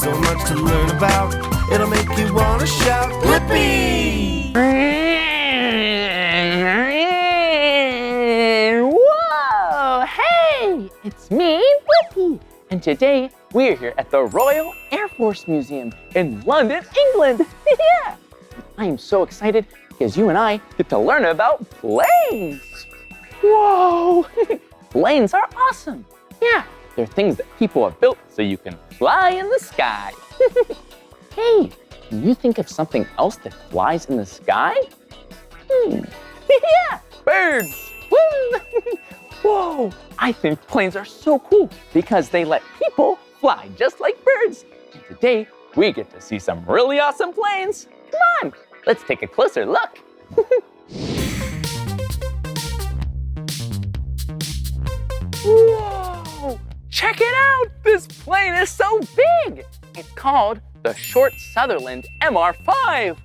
so much to learn about. It'll make you want to shout, Blippi! Whoa! Hey! It's me, Blippi! And today, we're here at the Royal Air Force Museum in London, England. Yeah! I am so excited because you and I get to learn about planes. Whoa! Planes are awesome. Yeah, they're things that people have built so you can fly in the sky. Hey, can you think of something else that flies in the sky? Yeah, birds. Woo! Whoa, I think planes are so cool because they let people fly just like birds. And today, we get to see some really awesome planes. Come on, let's take a closer look. Whoa, check it out. This plane is so big. It's called the short Sutherland MR5.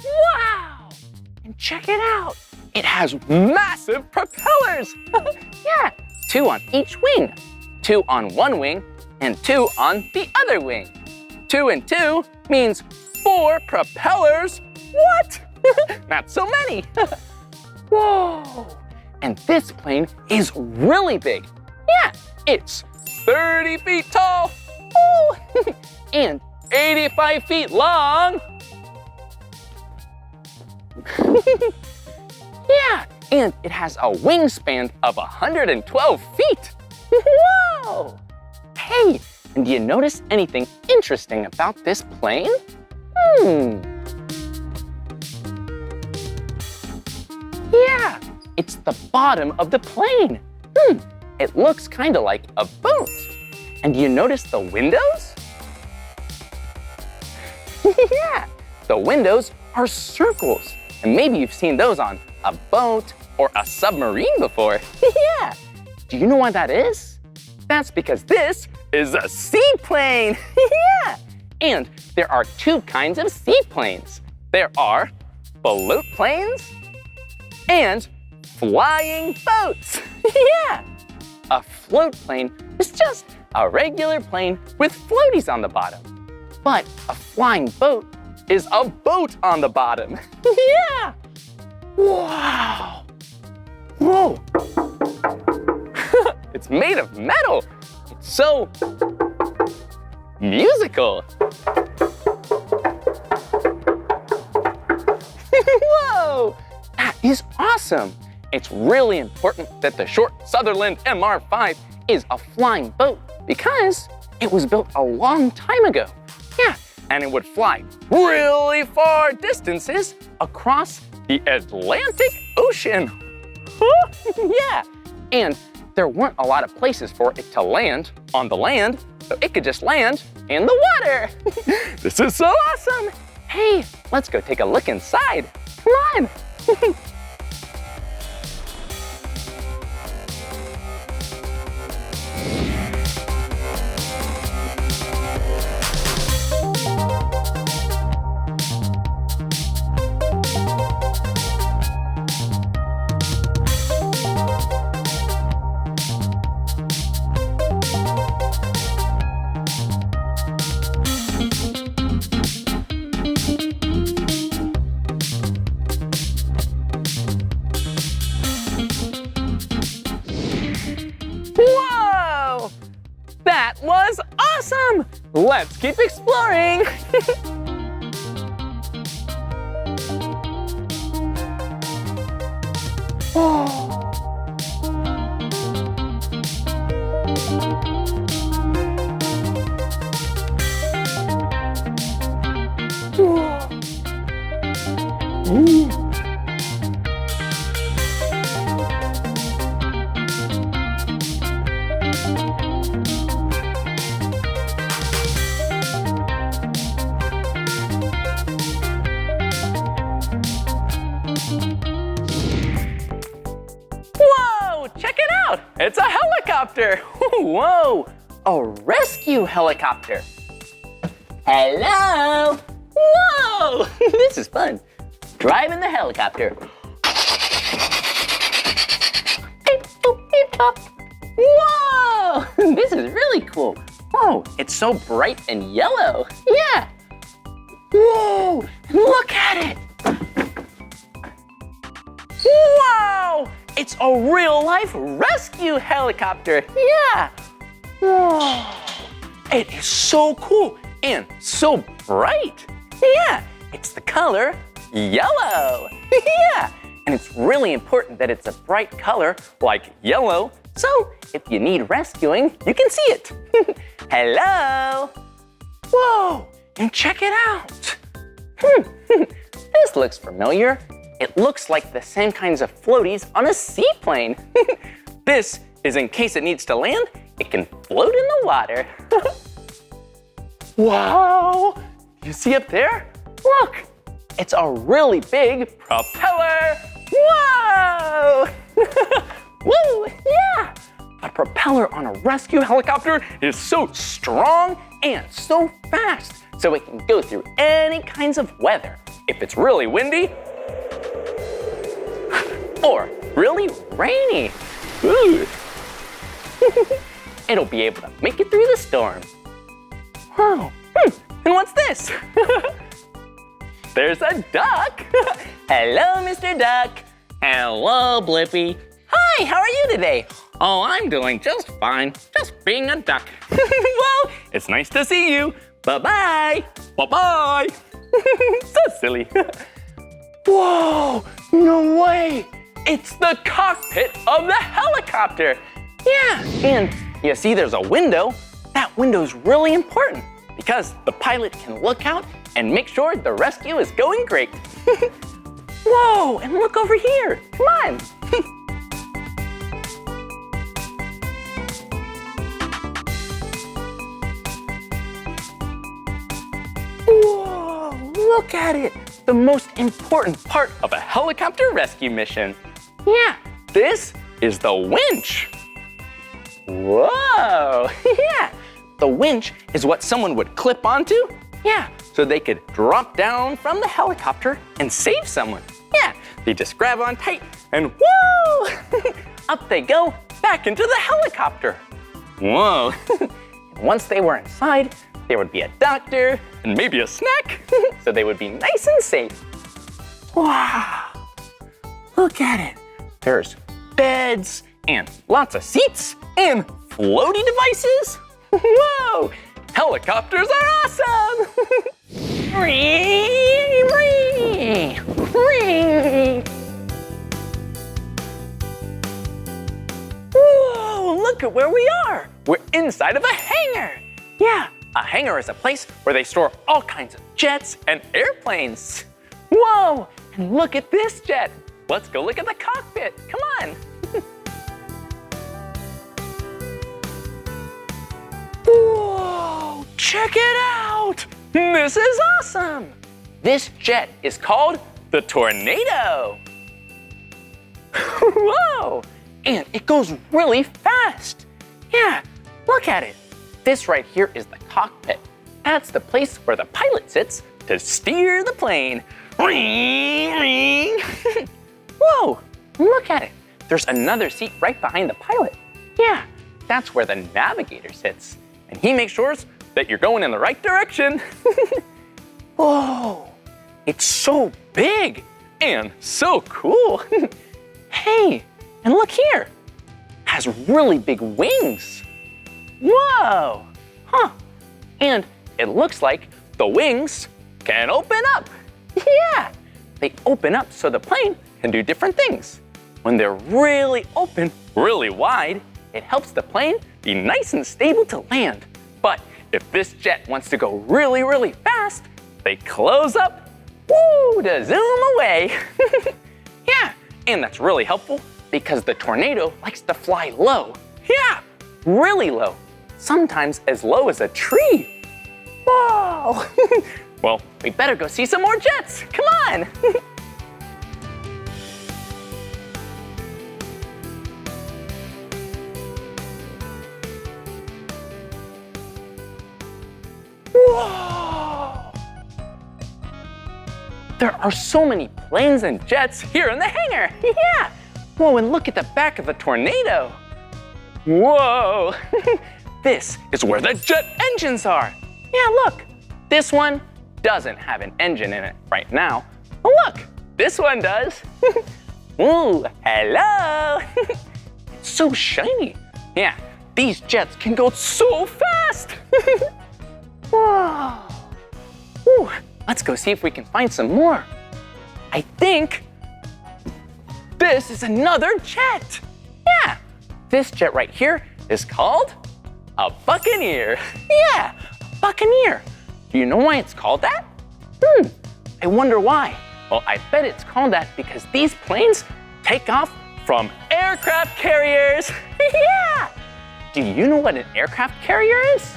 Wow, and check it out. It has massive propellers. Yeah, 2 on each wing. 2 on one wing and 2 on the other wing. 2 and 2 means 4 propellers. What? Not so many. Whoa, and this plane is really big. Yeah, it's 30 feet tall. Ooh. And 85 feet long. Yeah, and it has a wingspan of 112 feet. Whoa! Hey, and do you notice anything interesting about this plane? Yeah, it's the bottom of the plane. It looks kind of like a boat. And do you notice the windows? Yeah, the windows are circles. And maybe you've seen those on a boat or a submarine before. Yeah, do you know why that is? That's because this is a seaplane. Yeah, and there are 2 kinds of seaplanes. There are float planes and flying boats. Yeah, a float plane is just a regular plane with floaties on the bottom. But a flying boat is a boat on the bottom. Yeah! Wow! Whoa! It's made of metal. It's so musical. Whoa! That is awesome. It's really important that the short Sutherland MR5 is a flying boat because it was built a long time ago. Yeah, and it would fly really far distances across the Atlantic Ocean. Yeah, and there weren't a lot of places for it to land on the land, so it could just land in the water. This is so awesome. Hey, let's go take a look inside. Come on. Whoa! That was awesome! Let's keep exploring! Whoa, check it out! It's a helicopter! Whoa, a rescue helicopter. Hello! Whoa, this is fun. Driving the helicopter. Whoa, this is really cool. Whoa, it's so bright and yellow. Yeah. Whoa, look at it. Wow, it's a real-life rescue helicopter. Yeah. Whoa, it is so cool and so bright. Yeah, it's the color yellow. Yeah, and it's really important that it's a bright color like yellow, so if you need rescuing, you can see it. Hello. Whoa, and check it out. This looks familiar. It looks like the same kinds of floaties on a seaplane. This is in case it needs to land, it can float in the water. Wow, you see up there? Look, it's a really big propeller. Whoa! Woo, yeah! A propeller on a rescue helicopter is so strong and so fast, so it can go through any kinds of weather. If it's really windy, or really rainy. Ooh. It'll be able to make it through the storm. Wow, and what's this? There's a duck. Hello, Mr. Duck. Hello, Blippi. Hi, how are you today? Oh, I'm doing just fine, just being a duck. Well, it's nice to see you. Bye-bye. Bye-bye. So silly. Whoa, no way. It's the cockpit of the helicopter. Yeah, and you see there's a window. That window's really important because the pilot can look out and make sure the rescue is going great. Whoa, and look over here. Come on. Whoa, look at it. The most important part of a helicopter rescue mission. Yeah, this is the winch. Whoa, yeah. The winch is what someone would clip onto. Yeah, so they could drop down from the helicopter and save someone. Yeah, they just grab on tight and whoa, up they go back into the helicopter. Whoa, and once they were inside, there would be a doctor and maybe a snack, so they would be nice and safe. Wow, look at it. There's beds and lots of seats and floaty devices. Whoa, helicopters are awesome. Whoa, look at where we are. We're inside of a hangar. Yeah, a hangar is a place where they store all kinds of jets and airplanes. Whoa, and look at this jet. Let's go look at the cockpit. Come on. Whoa, check it out. This is awesome. This jet is called the Tornado. Whoa, and it goes really fast. Yeah, look at it. This right here is the cockpit. That's the place where the pilot sits to steer the plane. Ring, ring. Whoa, look at it. There's another seat right behind the pilot. Yeah, that's where the navigator sits. And he makes sure that you're going in the right direction. Whoa, it's so big and so cool. Hey, and look here. Has really big wings. Whoa, huh. And it looks like the wings can open up. Yeah, they open up so the plane can do different things. When they're really open, really wide, it helps the plane be nice and stable to land. But if this jet wants to go really, really fast, they close up, woo, to zoom away. Yeah, and that's really helpful because the Tornado likes to fly low. Yeah, really low, sometimes as low as a tree. Whoa. Well, we better go see some more jets. Come on. Whoa! There are so many planes and jets here in the hangar. Yeah. Whoa, and look at the back of the Tornado. Whoa. this is where the jet engines are. Yeah, look, this one doesn't have an engine in it right now. But look, this one does. Ooh, hello. It's so shiny. Yeah, these jets can go so fast. Whoa. Ooh, let's go see if we can find some more. I think this is another jet. Yeah, this jet right here is called a Buccaneer. Yeah, a Buccaneer. Do you know why it's called that? I wonder why. Well, I bet it's called that because these planes take off from aircraft carriers. Yeah. Do you know what an aircraft carrier is?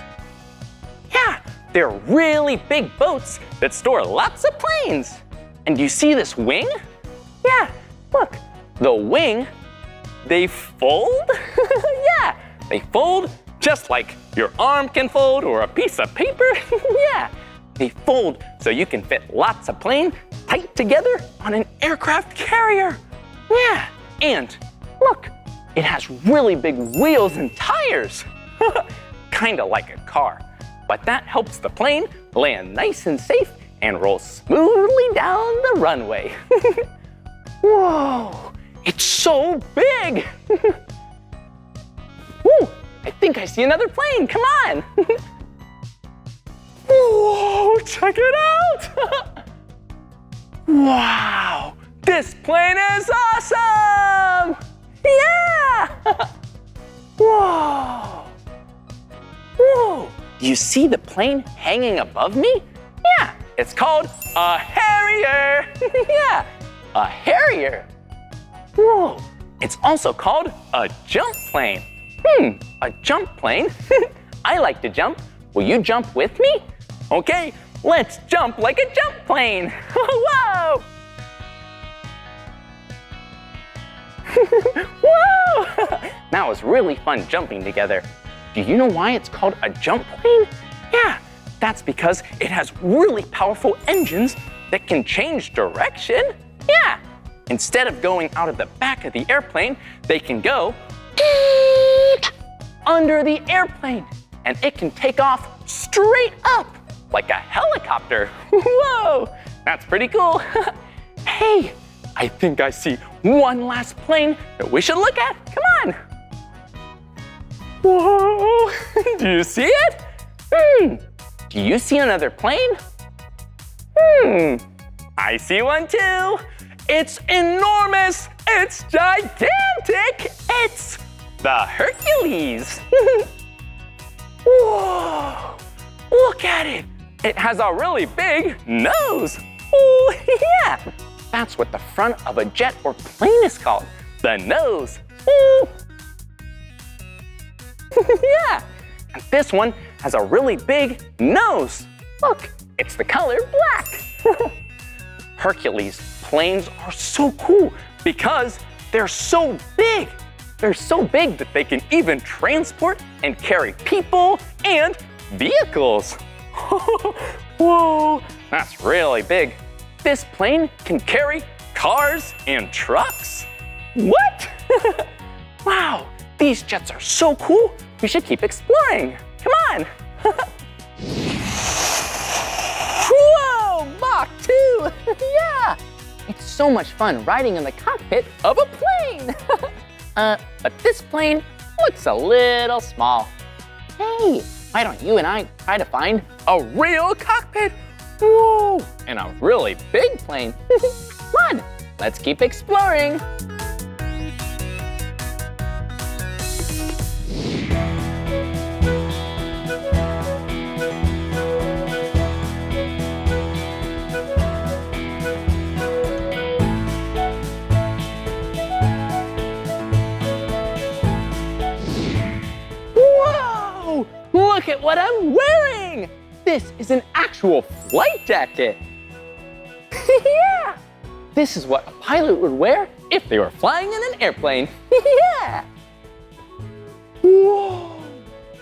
Yeah, they're really big boats that store lots of planes. And do you see this wing? Yeah, look, the wing, they fold. Yeah, they fold just like your arm can fold or a piece of paper. Yeah, they fold so you can fit lots of plane tight together on an aircraft carrier. Yeah, and look, it has really big wheels and tires. Kinda like a car, but that helps the plane land nice and safe and roll smoothly down the runway. Whoa, it's so big. Woo, I think I see another plane, come on. Whoa, check it out. Wow, this plane is awesome. Yeah. Whoa. Whoa, do you see the plane hanging above me? Yeah, it's called a Harrier. Yeah, a Harrier. Whoa, it's also called a jump plane. A jump plane? I like to jump. Will you jump with me? Okay, let's jump like a jump plane. Whoa! Whoa! That was really fun jumping together. Do you know why it's called a jump plane? Yeah, that's because it has really powerful engines that can change direction. Yeah, instead of going out of the back of the airplane, they can go under the airplane, and it can take off straight up like a helicopter. Whoa, that's pretty cool. Hey, I think I see one last plane that we should look at. Come on. Whoa, do you see it? Do you see another plane? I see one too. It's enormous. It's gigantic. It's the Hercules. Whoa, look at it. It has a really big nose. Oh, yeah. That's what the front of a jet or plane is called, the nose. Ooh. Yeah, and this one has a really big nose. Look, it's the color black. Hercules planes are so cool because they're so big. They're so big that they can even transport and carry people and vehicles. Whoa, that's really big. This plane can carry cars and trucks. What? Wow, these jets are so cool. We should keep exploring. Come on. Whoa, Mach 2. Yeah, it's so much fun riding in the cockpit of a plane. But this plane looks a little small. Hey, why don't you and I try to find a real cockpit? Whoa, and a really big plane. Come on, let's keep exploring. Whoa, look at what I'm wearing. This is an actual flight jacket. Yeah, this is what a pilot would wear if they were flying in an airplane. Yeah. Whoa,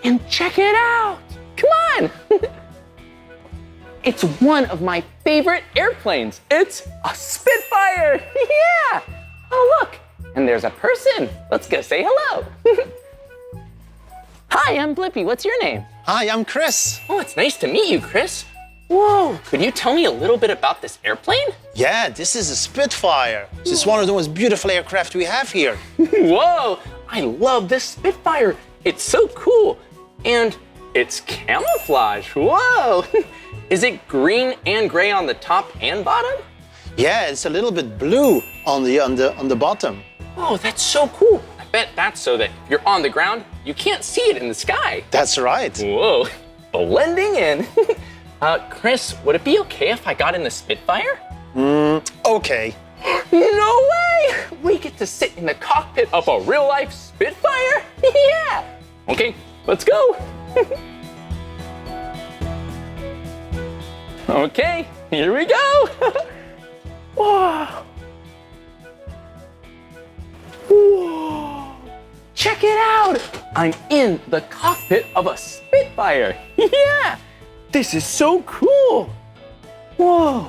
and check it out. Come on. It's one of my favorite airplanes. It's a Spitfire. Yeah. Oh, look, and there's a person. Let's go say hello. Hi, I'm Blippi. What's your name? Hi, I'm Chris. Oh, it's nice to meet you, Chris. Whoa, could you tell me a little bit about this airplane? Yeah, this is a Spitfire. This is one of the most beautiful aircraft we have here. Whoa, I love this Spitfire. It's so cool. And it's camouflage. Whoa. Is it green and gray on the top and bottom? Yeah, it's a little bit blue on the bottom. Oh, that's so cool. I bet that's so that if you're on the ground, you can't see it in the sky. That's right. Whoa, blending in. Chris, would it be okay if I got in the Spitfire? Okay. No way! We get to sit in the cockpit of a real-life Spitfire? Yeah! Okay, let's go. Okay, here we go. Whoa. Whoa. Check it out! I'm in the cockpit of a Spitfire. Yeah! This is so cool. Whoa.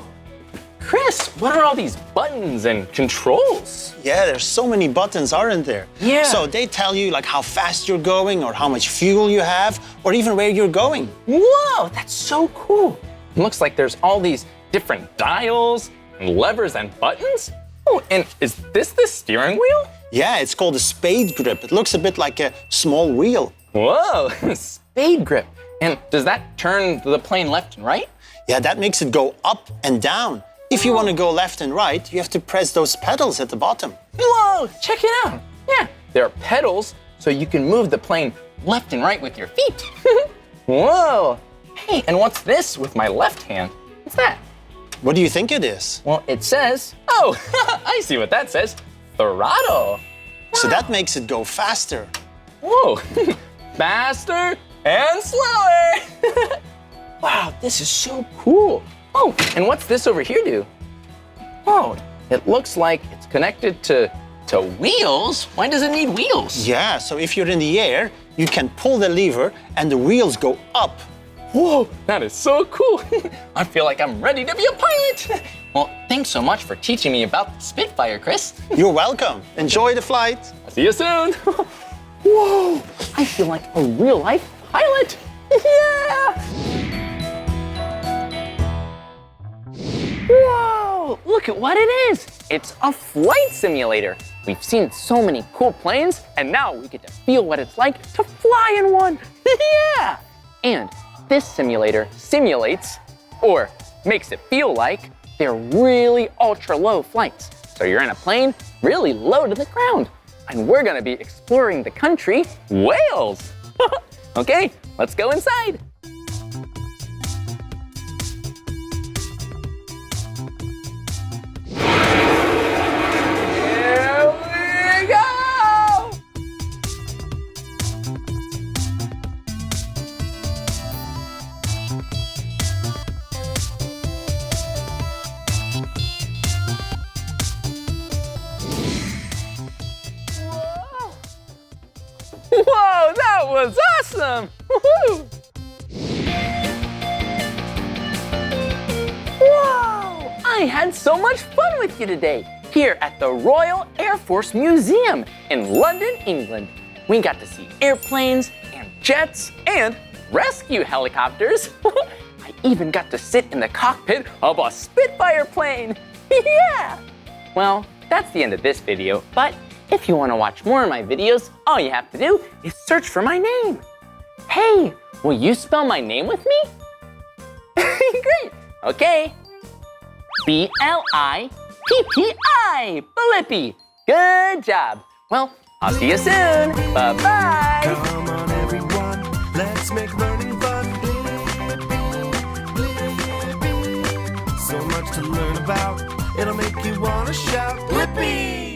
Chris, what are all these buttons and controls? Yeah, there's so many buttons, aren't there? Yeah. So they tell you like how fast you're going or how much fuel you have or even where you're going. Whoa, that's so cool. It looks like there's all these different dials and levers and buttons. Oh, and is this the steering wheel? Yeah, it's called a spade grip. It looks a bit like a small wheel. Whoa, spade grip. And does that turn the plane left and right? Yeah, that makes it go up and down. If you want to go left and right, you have to press those pedals at the bottom. Whoa, check it out. Yeah, there are pedals so you can move the plane left and right with your feet. Whoa. Hey, and what's this with my left hand? What's that? What do you think it is? Well, it says, oh, I see what that says. Throttle. So that makes it go faster. Whoa, faster and slower. Wow, this is so cool. Oh, and what's this over here do? Oh, it looks like it's connected to wheels. Why does it need wheels? Yeah, so if you're in the air, you can pull the lever and the wheels go up. Whoa, that is so cool. I feel like I'm ready to be a pilot. Well, thanks so much for teaching me about the Spitfire, Chris. You're welcome. Enjoy the flight. I'll see you soon. Whoa, I feel like a real-life pilot. Yeah. Whoa, look at what it is. It's a flight simulator. We've seen so many cool planes, and now we get to feel what it's like to fly in one. Yeah. And this simulator simulates, or makes it feel like, they're really ultra low flights. So you're in a plane really low to the ground. And we're gonna be exploring the country, Wales. Okay, let's go inside. Here we go! Whoa, that was awesome! Woohoo! Whoa! I had so much fun with you today here at the Royal Air Force Museum in London, England. We got to see airplanes and jets and rescue helicopters. I even got to sit in the cockpit of a Spitfire plane. Yeah! Well, that's the end of this video, but if you want to watch more of my videos, all you have to do is search for my name. Hey, will you spell my name with me? Great. Okay. B-L-I-P-P-I, Blippi. Good job. Well, I'll see you soon. Bye-bye. Come on, everyone, let's make learning fun. So much to learn about, it'll make you want to shout, Blippi!